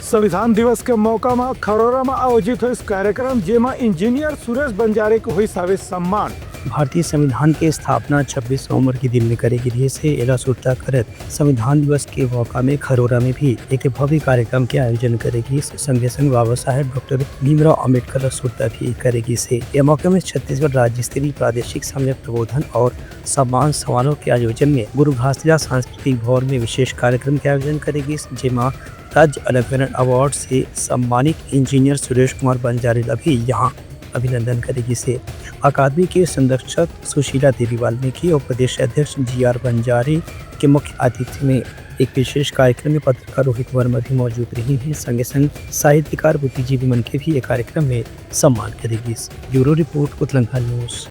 संविधान दिवस के मौका में खरोरा में आयोजित हुई कार्यक्रम जेमा इंजीनियर सुरेश बंजारे को हुई सावे सम्मान। भारतीय संविधान के स्थापना 26 नवंबर के दिन में करे गिरी से एला सुरता करत संविधान दिवस के मौका में खरोरा में भी एक भव्य कार्यक्रम के आयोजन करेगी। संगे संग बाबा साहेब डॉक्टर भीमराव अम्बेडकर सुरता भी करेगी से यह मौके में छत्तीसगढ़ राज्य स्तरीय प्रादेशिक सम्यक प्रबोधन और सम्मान समारोह के आयोजन में गुरु घासीदास सांस्कृतिक भवन में विशेष कार्यक्रम के आयोजन करेगी, जेमा राज्य अलंकरण अवार्ड से सम्मानित इंजीनियर सुरेश कुमार बंजारे भी यहाँ अभिनंदन करेगी से अकादमी के संरक्षक सुशीला देवी वाल्मीकि और प्रदेश अध्यक्ष GR बंजारे के मुख्य अतिथि में एक विशेष कार्यक्रम में पत्रकार रोहित वर्मा भी मौजूद रही हैं। संगे संग साहित्यकार बुद्धिजीवी मन के भी एक कार्यक्रम में सम्मान करेगी। Bureau report, Kutlanka news.